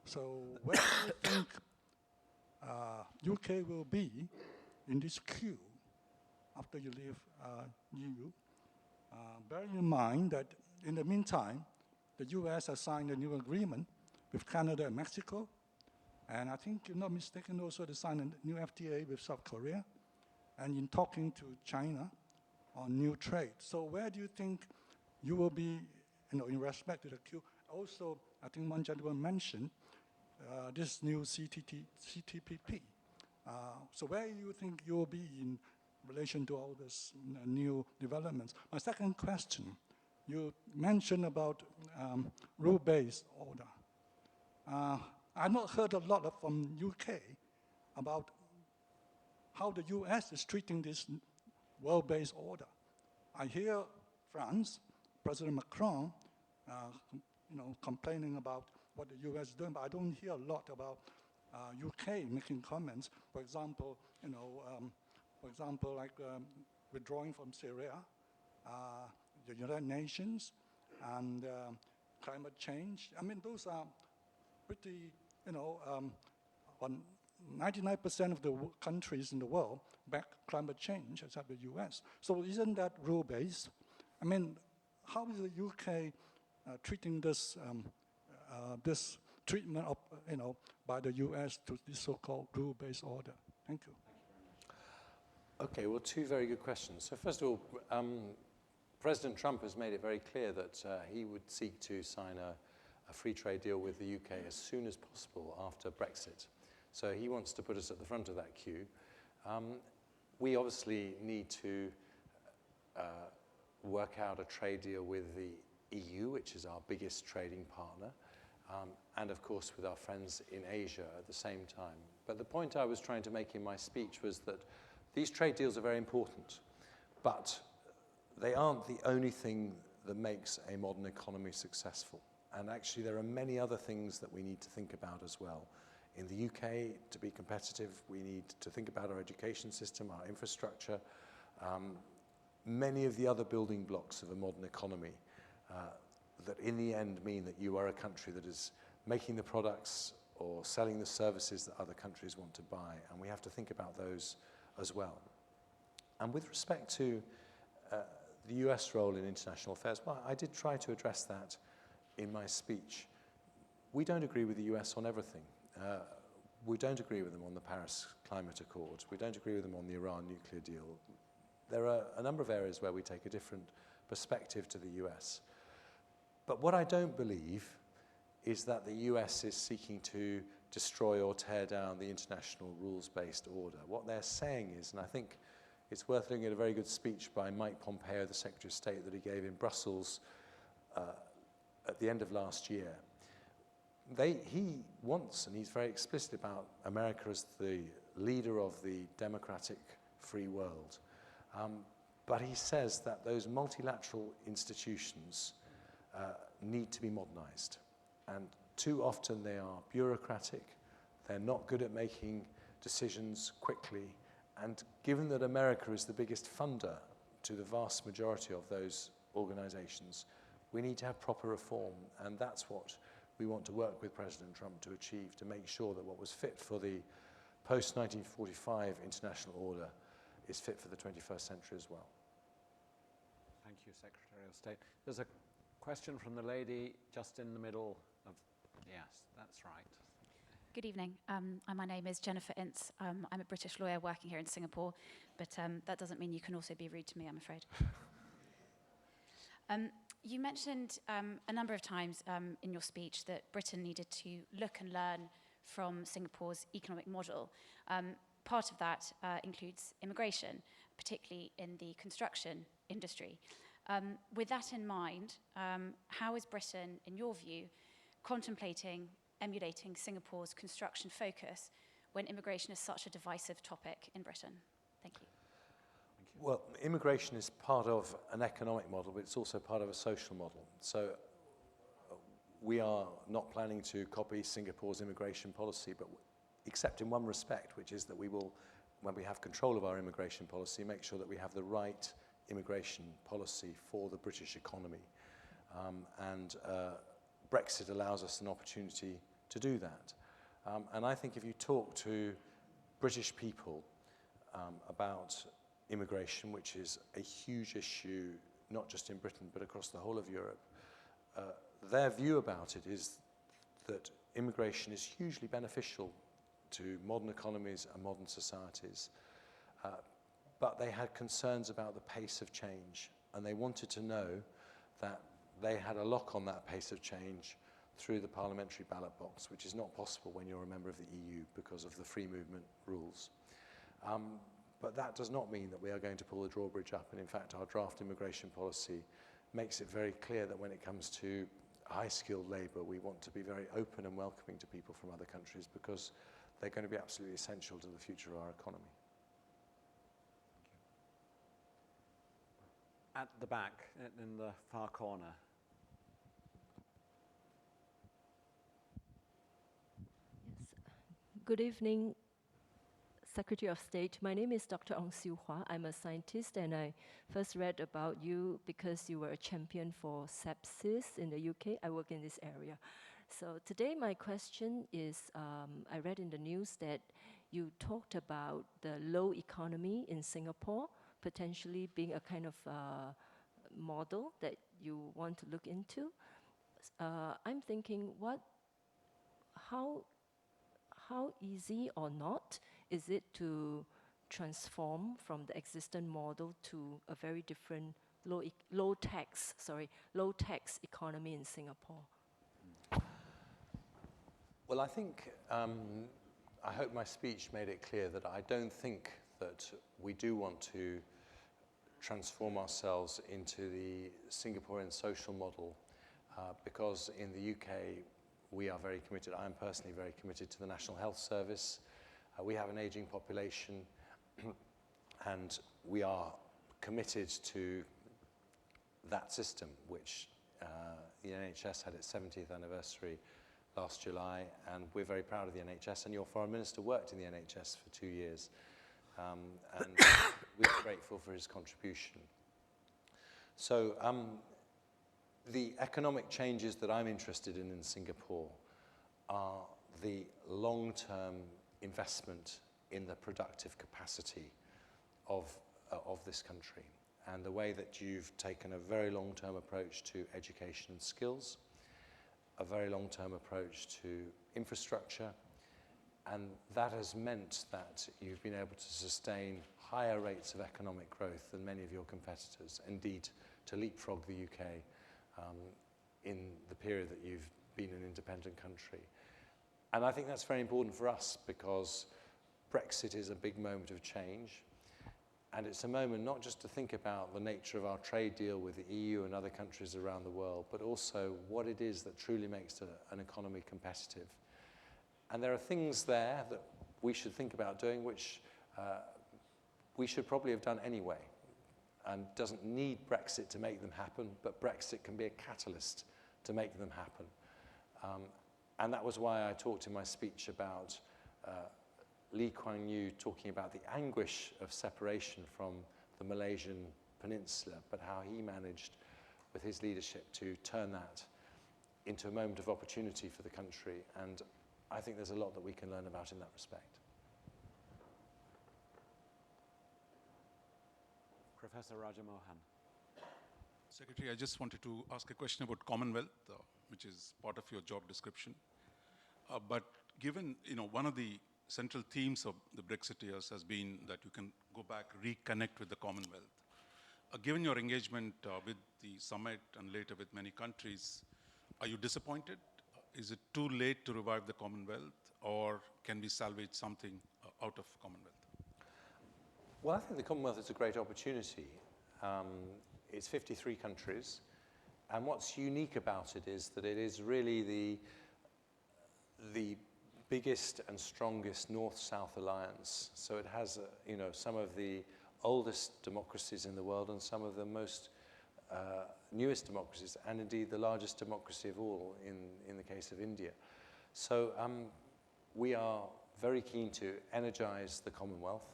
So where do you think UK will be in this queue after you leave EU? Bearing in mind that in the meantime, the US has signed a new agreement with Canada and Mexico, and I think, if I'm not mistaken, also they signed a new FTA with South Korea, and in talking to China on new trade. So where do you think you will be, in respect to the queue? Also, I think one gentleman mentioned this new CTPP. So where do you think you will be in relation to all this new developments? My second question, you mentioned about rule-based order. I've not heard a lot from UK about how the US is treating this world-based order. I hear France, President Macron, complaining about what the US is doing, but I don't hear a lot about UK making comments. For example, like withdrawing from Syria, the United Nations, and climate change. I mean, those are pretty, on 99% of the countries in the world back climate change, except the US. So isn't that rule-based? I mean, how is the UK treating this this treatment of, by the US to this so-called rule-based order? Thank you. Okay, well, 2 very good questions. So first of all, President Trump has made it very clear that he would seek to sign a free trade deal with the UK as soon as possible after Brexit. So he wants to put us at the front of that queue. We obviously need to work out a trade deal with the EU, which is our biggest trading partner, and of course with our friends in Asia at the same time. But the point I was trying to make in my speech was that these trade deals are very important, but they aren't the only thing that makes a modern economy successful. And actually there are many other things that we need to think about as well. In the UK, to be competitive, we need to think about our education system, our infrastructure, many of the other building blocks of a modern economy that in the end mean that you are a country that is making the products or selling the services that other countries want to buy. And we have to think about those as well. And with respect to the US role in international affairs, well, I did try to address that in my speech. We don't agree with the US on everything. We don't agree with them on the Paris Climate Accord. We don't agree with them on the Iran nuclear deal. There are a number of areas where we take a different perspective to the US. But what I don't believe is that the US is seeking to destroy or tear down the international rules-based order. What they're saying is, and I think it's worth looking at a very good speech by Mike Pompeo, the Secretary of State, that he gave in Brussels at the end of last year. He wants, and he's very explicit about America as the leader of the democratic free world. But he says that those multilateral institutions need to be modernized. And too often they are bureaucratic, they're not good at making decisions quickly, and given that America is the biggest funder to the vast majority of those organizations, we need to have proper reform, and that's what we want to work with President Trump to achieve, to make sure that what was fit for the post-1945 international order is fit for the 21st century as well. Thank you, Secretary of State. There's a question from the lady just in the middle of, yes, that's right. Good evening. My name is Jennifer Ince. I'm a British lawyer working here in Singapore, but that doesn't mean you can also be rude to me, I'm afraid. You mentioned a number of times in your speech that Britain needed to look and learn from Singapore's economic model. Part of that includes immigration, particularly in the construction industry. With that in mind, how is Britain, in your view, contemplating emulating Singapore's construction focus when immigration is such a divisive topic in Britain? Thank you. Well, immigration is part of an economic model, but it's also part of a social model. So we are not planning to copy Singapore's immigration policy, but except in one respect, which is that we will, when we have control of our immigration policy, make sure that we have the right immigration policy for the British economy. Brexit allows us an opportunity to do that. And I think if you talk to British people about immigration, which is a huge issue, not just in Britain, but across the whole of Europe, their view about it is that immigration is hugely beneficial to modern economies and modern societies. But they had concerns about the pace of change, and they wanted to know that they had a lock on that pace of change through the parliamentary ballot box, which is not possible when you're a member of the EU because of the free movement rules. But that does not mean that we are going to pull the drawbridge up, and in fact our draft immigration policy makes it very clear that when it comes to high-skilled labour, we want to be very open and welcoming to people from other countries because they're going to be absolutely essential to the future of our economy. At the back, in the far corner. Yes. Good evening, Secretary of State. My name is Dr. Ong Siu Hua. I'm a scientist, and I first read about you because you were a champion for sepsis in the UK. I work in this area. So today my question is, I read in the news that you talked about the low economy in Singapore potentially being a kind of model that you want to look into. I'm thinking, how easy or not is it to transform from the existing model to a very different low tax economy in Singapore? Well, I think, I hope my speech made it clear that I don't think that we do want to transform ourselves into the Singaporean social model because in the UK we are very committed, I am personally very committed to the National Health Service. We have an aging population and we are committed to that system which the NHS had its 70th anniversary last July, and we're very proud of the NHS, and your Foreign Minister worked in the NHS for 2 years, and we're grateful for his contribution. So the economic changes that I'm interested in Singapore are the long-term investment in the productive capacity of this country, and the way that you've taken a very long-term approach to education and skills, a very long-term approach to infrastructure, and that has meant that you've been able to sustain higher rates of economic growth than many of your competitors, indeed to leapfrog the UK in the period that you've been an independent country. And I think that's very important for us, because Brexit is a big moment of change, and it's a moment not just to think about the nature of our trade deal with the EU and other countries around the world, but also what it is that truly makes an economy competitive. And there are things there that we should think about doing, which we should probably have done anyway, and doesn't need Brexit to make them happen, but Brexit can be a catalyst to make them happen. And that was why I talked in my speech about Lee Kuan Yew talking about the anguish of separation from the Malaysian peninsula, but how he managed, with his leadership, to turn that into a moment of opportunity for the country. And I think there's a lot that we can learn about in that respect. Professor Rajamohan. Secretary, I just wanted to ask a question about Commonwealth, which is part of your job description. But given, one of the central themes of the Brexit years has been that you can go back, reconnect with the Commonwealth. Given your engagement with the summit and later with many countries, are you disappointed? Is it too late to revive the Commonwealth, or can we salvage something out of Commonwealth? Well, I think the Commonwealth is a great opportunity. It's 53 countries, and what's unique about it is that it is really the biggest and strongest North-South alliance. So it has, some of the oldest democracies in the world and some of the most newest democracies, and indeed the largest democracy of all in the case of India. So we are very keen to energize the Commonwealth,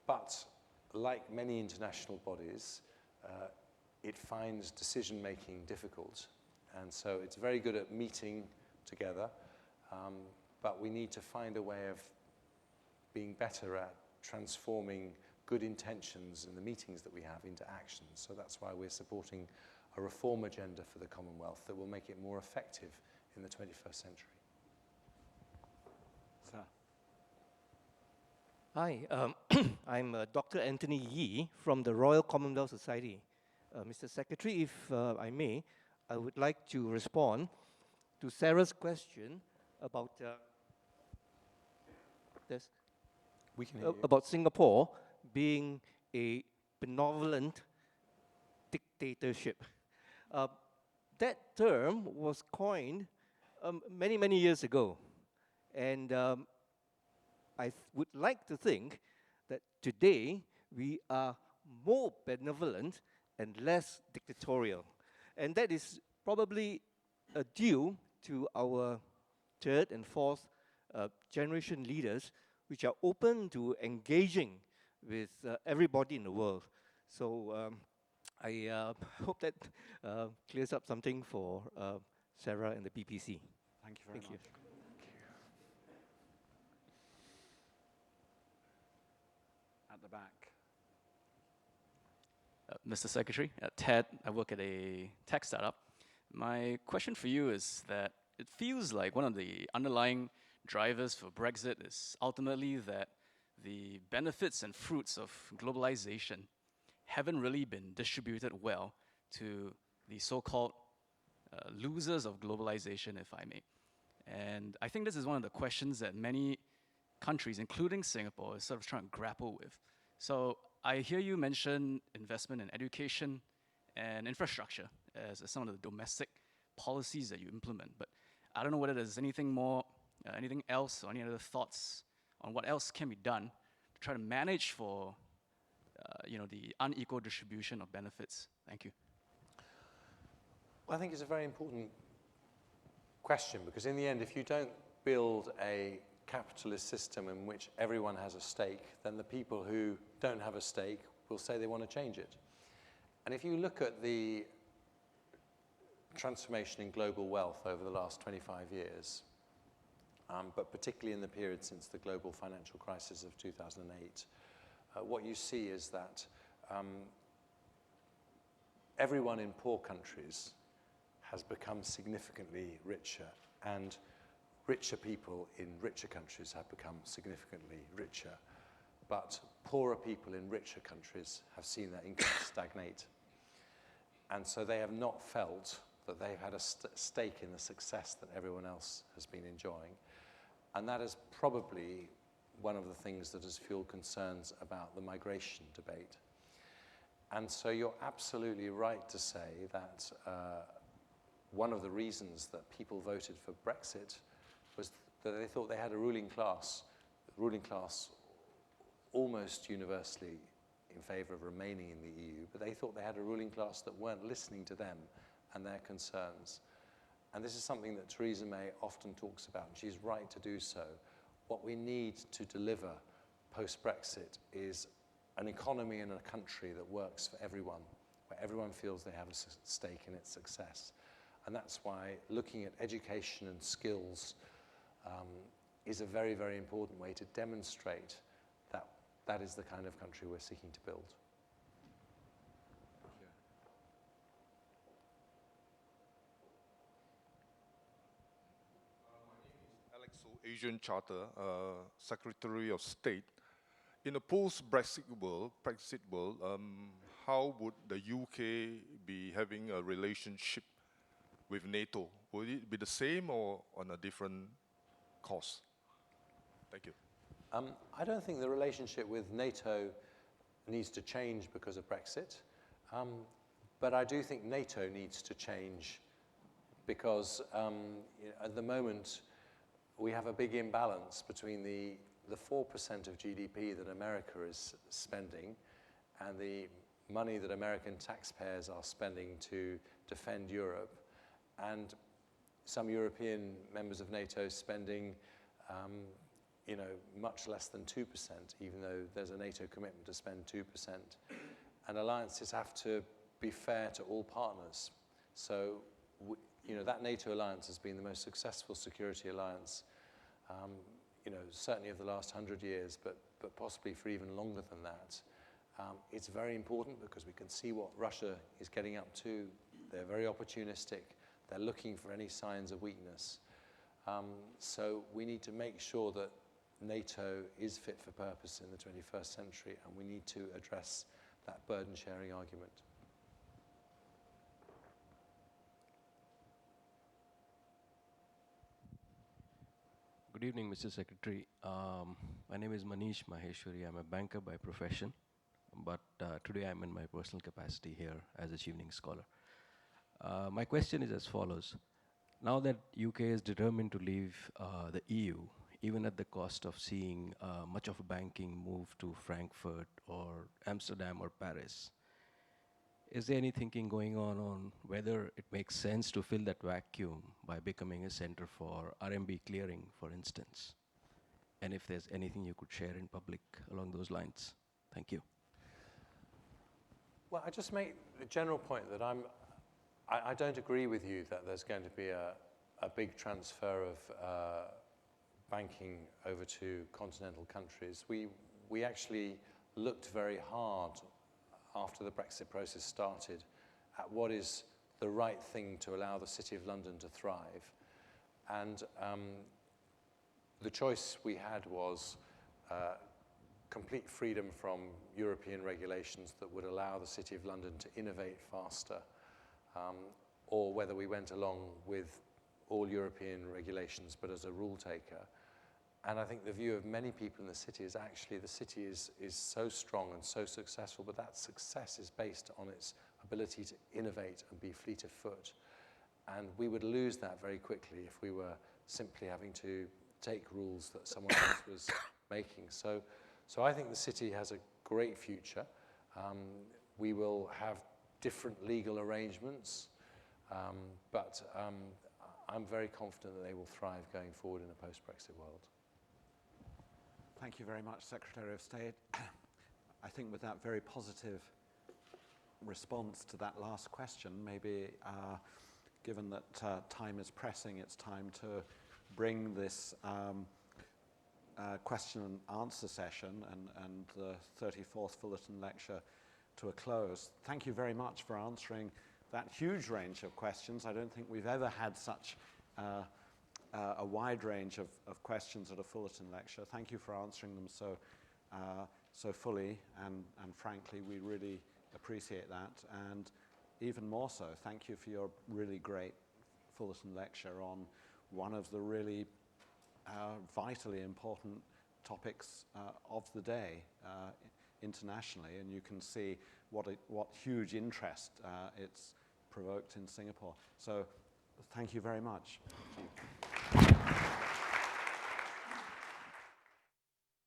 but like many international bodies, it finds decision-making difficult. And so it's very good at meeting together, but we need to find a way of being better at transforming good intentions in the meetings that we have into action. So that's why we're supporting a reform agenda for the Commonwealth that will make it more effective in the 21st century. Sir. Hi, I'm Dr. Anthony Yee from the Royal Commonwealth Society. Mr. Secretary, if I may, I would like to respond to Sarah's question about about Singapore being a benevolent dictatorship. That term was coined many, many years ago. And I would like to think that today we are more benevolent and less dictatorial. And that is probably due to our third and fourth generation leaders, which are open to engaging with everybody in the world. So I hope that clears up something for Sarah and the PPC. Thank you very much. At the back. Mr. Secretary, at TED, I work at a tech startup. My question for you is that it feels like one of the underlying drivers for Brexit is ultimately that the benefits and fruits of globalization haven't really been distributed well to the so-called losers of globalization, if I may. And I think this is one of the questions that many countries, including Singapore, is sort of trying to grapple with. So I hear you mention investment in education and infrastructure as some of the domestic policies that you implement, but I don't know whether there's anything more, anything else, or any other thoughts on what else can be done to try to manage for, the unequal distribution of benefits. Thank you. Well, I think it's a very important question, because in the end, if you don't build a capitalist system in which everyone has a stake, then the people who don't have a stake will say they want to change it. And if you look at the transformation in global wealth over the last 25 years, but particularly in the period since the global financial crisis of 2008, what you see is that everyone in poor countries has become significantly richer, and richer people in richer countries have become significantly richer. But poorer people in richer countries have seen their income stagnate. And so they have not felt that they've had a stake in the success that everyone else has been enjoying. And that is probably one of the things that has fueled concerns about the migration debate. And so you're absolutely right to say that one of the reasons that people voted for Brexit was that they thought they had a ruling class almost universally in favor of remaining in the EU, but they thought they had a ruling class that weren't listening to them and their concerns. And this is something that Theresa May often talks about, and she's right to do so. What we need to deliver post-Brexit is an economy and a country that works for everyone, where everyone feels they have a stake in its success. And that's why looking at education and skills is a very, very important way to demonstrate that that is the kind of country we're seeking to build. Asian Charter, Secretary of State. In a post-Brexit world, how would the UK be having a relationship with NATO? Would it be the same or on a different course? Thank you. I don't think the relationship with NATO needs to change because of Brexit, but I do think NATO needs to change because at the moment we have a big imbalance between the 4% of GDP that America is spending and the money that American taxpayers are spending to defend Europe, and some European members of NATO spending much less than 2%, even though there's a NATO commitment to spend 2%. And alliances have to be fair to all partners. So, that NATO alliance has been the most successful security alliance, certainly of the last 100 years, but possibly for even longer than that. It's very important because we can see what Russia is getting up to. They're very opportunistic. They're looking for any signs of weakness. So we need to make sure that NATO is fit for purpose in the 21st century, and we need to address that burden-sharing argument. Good evening, Mr. Secretary. My name is Manish Maheshwari. I'm a banker by profession, but today I'm in my personal capacity here as a evening scholar. My question is as follows. Now that UK is determined to leave the EU, even at the cost of seeing much of banking move to Frankfurt or Amsterdam or Paris, is there any thinking going on whether it makes sense to fill that vacuum by becoming a center for RMB clearing, for instance? And if there's anything you could share in public along those lines. Thank you. Well, I just make the general point that I don't agree with you that there's going to be a big transfer of banking over to continental countries. We actually looked very hard after the Brexit process started at what is the right thing to allow the City of London to thrive. And the choice we had was complete freedom from European regulations that would allow the City of London to innovate faster, or whether we went along with all European regulations but as a rule taker. And I think the view of many people in the city is actually the city is so strong and so successful, but that success is based on its ability to innovate and be fleet of foot. And we would lose that very quickly if we were simply having to take rules that someone else was making. So I think the city has a great future. We will have different legal arrangements, but I'm very confident that they will thrive going forward in a post-Brexit world. Thank you very much, Secretary of State. I think with that very positive response to that last question, maybe given that time is pressing, it's time to bring this question and answer session and the 34th Fullerton Lecture to a close. Thank you very much for answering that huge range of questions. I don't think we've ever had such a wide range of questions at a Fullerton Lecture. Thank you for answering them so fully and frankly. We really appreciate that. And even more so, thank you for your really great Fullerton Lecture on one of the really vitally important topics of the day internationally, and you can see what huge interest it's provoked in Singapore. So thank you very much. Thank you.